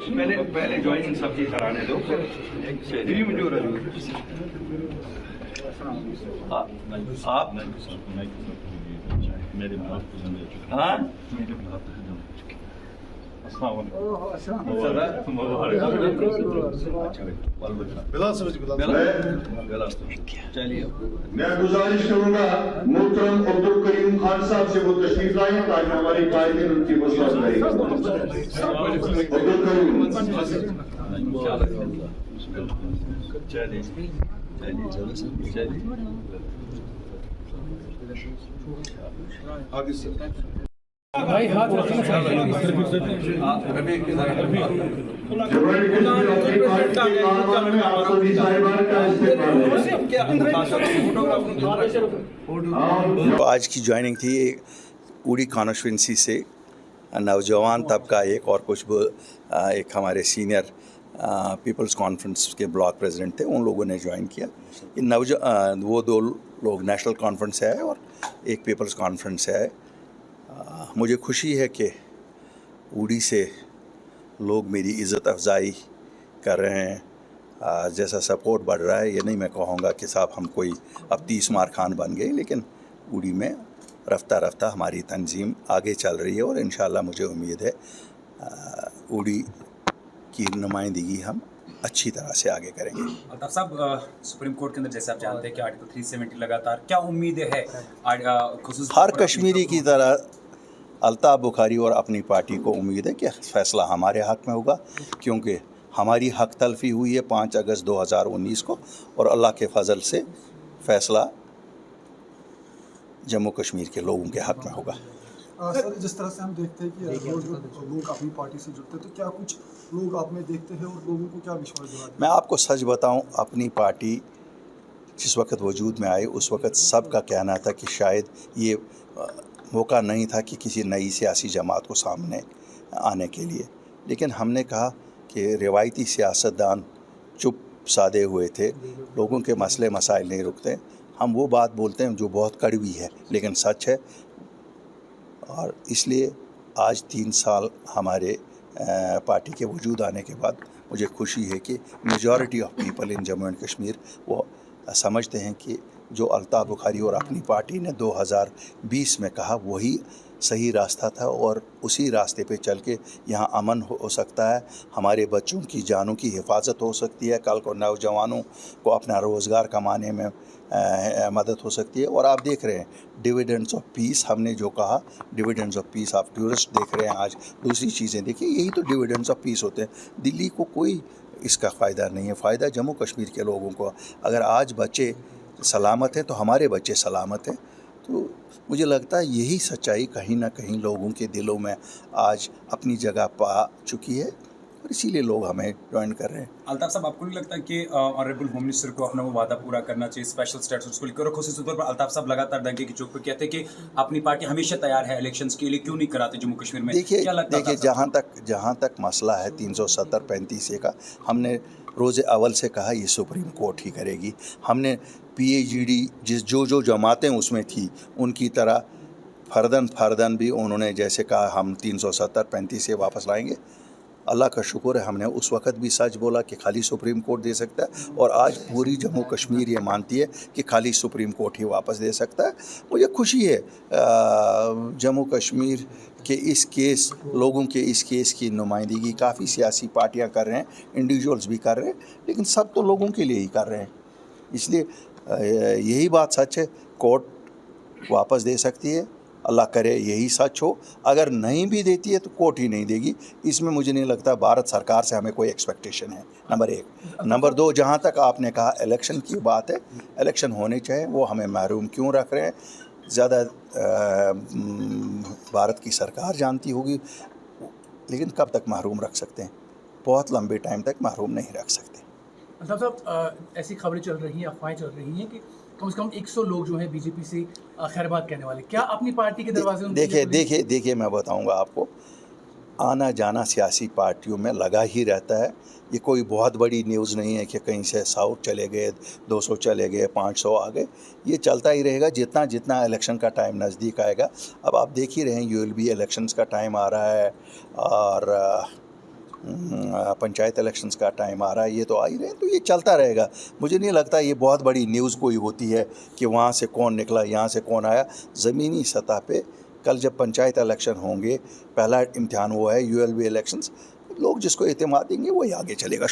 पहले ज्वाइनिंग सबकी कराने दो, फिर दिल्ली में जो रहे आप मेरे हाँ चलिए मैं गुजारिश करूंगा मोहतरम अब्दुल करीम खान साहब से वो तशरीफ लाए ताकि हमारी कायदे उनकी वसूल करें। अब्दुल करीम चलिए आगे सर भाई हाथ रखना चाहिए। तो आज की ज्वाइनिंग थी उड़ी कॉन्स्टिट्यूंसी से नौजवान तबका एक और कुछ एक हमारे सीनियर पीपल्स कॉन्फ्रेंस के ब्लॉक प्रेसिडेंट थे, उन लोगों ने ज्वाइन किया। वो दो लोग नेशनल कॉन्फ्रेंस से आए और एक पीपल्स कॉन्फ्रेंस से आए। मुझे खुशी है कि उड़ी से लोग मेरी इज़्ज़त अफजाई कर रहे हैं। जैसा सपोर्ट बढ़ रहा है, ये नहीं मैं कहूँगा कि साहब हम कोई अब 30 मार खान बन गए, लेकिन उड़ी में रफ्ता रफ्ता हमारी तंजीम आगे चल रही है और इंशाल्लाह मुझे उम्मीद है उड़ी की नुमाइंदगी हम अच्छी तरह से आगे करेंगे। अल्ताफ साहब, सुप्रीम कोर्ट के अंदर जैसे आप जानते हैं कि आर्टिकल 370 लगातार, क्या उम्मीद है हर कश्मीरी की तरह अल्ताफ बुखारी और अपनी पार्टी को उम्मीद है कि फ़ैसला हमारे हक़ में होगा, क्योंकि हमारी हक़ तलफ़ी हुई है 5 अगस्त 2019 को और अल्लाह के फ़ज़ल से फ़ैसला जम्मू कश्मीर के लोगों के हक़ में होगा। सर, जिस तरह से हम देखते हैं कि लोग अपनी पार्टी से जुड़ते हैं, तो क्या कुछ लोग आप में देखते हैं और लोगों को क्या विश्वास दिलाते हैं? मैं आपको सच बताऊं, अपनी पार्टी जिस वक्त वजूद में आई उस वक्त सबका कहना था कि शायद ये मौका नहीं था कि किसी नई सियासी जमात को सामने आने के लिए, लेकिन हमने कहा कि रिवायती सियासतदान चुप साधे हुए थे, लोगों के मसले मसाइल नहीं रुकते। हम वो बात बोलते हैं जो बहुत कड़वी है लेकिन सच है, और इसलिए आज 3 साल हमारे पार्टी के वजूद आने के बाद मुझे खुशी है कि majority of people in Jammu and Kashmir वो समझते हैं कि जो अल्ताफ बुखारी और अपनी पार्टी ने 2020 में कहा वही सही रास्ता था और उसी रास्ते पे चल के यहाँ अमन हो सकता है, हमारे बच्चों की जानों की हिफाजत हो सकती है, कल को नौजवानों को अपना रोज़गार कमाने में मदद हो सकती है। और आप देख रहे हैं डिविडेंड्स ऑफ पीस, हमने जो कहा डिविडेंड्स ऑफ पीस, आप टूरिस्ट देख रहे हैं आज, दूसरी चीज़ें देखिए, यही तो डिविडेंड्स ऑफ पीस होते हैं। दिल्ली को कोई इसका फ़ायदा नहीं है, फ़ायदा जम्मू कश्मीर के लोगों को। अगर आज बच्चे सलामत हैं तो हमारे बच्चे सलामत हैं। तो मुझे लगता है यही सच्चाई कहीं ना कहीं लोगों के दिलों में आज अपनी जगह पा चुकी है और इसीलिए लोग हमें ज्वाइन कर रहे हैं। अल्ताफ साहब, आपको नहीं लगता कि ऑनरेबल होम मिनिस्टर को अपना वो वादा पूरा करना चाहिए स्पेशल स्टेटस को लेकर? खासतौर पर अल्ताफ साहब लगातार डंके की चौक पर कहते हैं कि अपनी पार्टी हमेशा तैयार है इलेक्शंस के लिए, क्यों नहीं कराते जम्मू कश्मीर में? देखिए जहाँ तक मसला है 370-35 का, हमने रोज़े अव्वल से कहा ये सुप्रीम कोर्ट ही करेगी। हमने PAGD जो जमातें उसमें थी उनकी तरह फर्दन भी उन्होंने जैसे कहा हम 370-35 से वापस लाएंगे। अल्लाह का शुक्र है हमने उस वक़्त भी सच बोला कि खाली सुप्रीम कोर्ट दे सकता है, और आज पूरी जम्मू कश्मीर ये मानती है कि खाली सुप्रीम कोर्ट ही वापस दे सकता है। मुझे खुशी है जम्मू कश्मीर के इस केस, लोगों के इस केस की नुमाइंदगी काफ़ी सियासी पार्टियां कर रहे हैं, इंडिविजुअल्स भी कर रहे हैं, लेकिन सब तो लोगों के लिए ही कर रहे हैं। इसलिए यही बात सच है, कोर्ट वापस दे सकती है, अल्लाह करे यही सच हो। अगर नहीं भी देती है तो कोर्ट ही नहीं देगी। इसमें मुझे नहीं लगता भारत सरकार से हमें कोई एक्सपेक्टेशन है, नंबर 1। नंबर 2, जहाँ तक आपने कहा इलेक्शन की बात है, इलेक्शन होने चाहिए, वो हमें महरूम क्यों रख रहे हैं? ज़्यादा भारत की सरकार जानती होगी, लेकिन कब तक महरूम रख सकते हैं? बहुत लंबे टाइम तक महरूम नहीं रख सकते। साहब, ऐसी खबरें चल रही हैं, अफवाहें चल रही हैं कि कम से कम 100 लोग जो हैं बीजेपी से खैरबाद कहने वाले, क्या अपनी पार्टी के दरवाजे? देखिए मैं बताऊंगा आपको, आना जाना सियासी पार्टियों में लगा ही रहता है। ये कोई बहुत बड़ी न्यूज़ नहीं है कि कहीं से 100 चले गए, 200 चले गए, 500 आ गए। ये चलता ही रहेगा जितना जितना इलेक्शन का टाइम नज़दीक आएगा। अब आप देख ही रहे हैं ULB इलेक्शंस का टाइम आ रहा है, और पंचायत इलेक्शंस का टाइम आ रहा है, ये तो आ ही रहे हैं, तो ये चलता रहेगा। मुझे नहीं लगता ये बहुत बड़ी न्यूज़ कोई होती है कि वहाँ से कौन निकला, यहाँ से कौन आया। ज़मीनी सतह पे कल जब पंचायत इलेक्शन होंगे, पहला इम्तिहान वो है ULB इलेक्शंस, लोग जिसको एतमाद देंगे वही आगे चलेगा।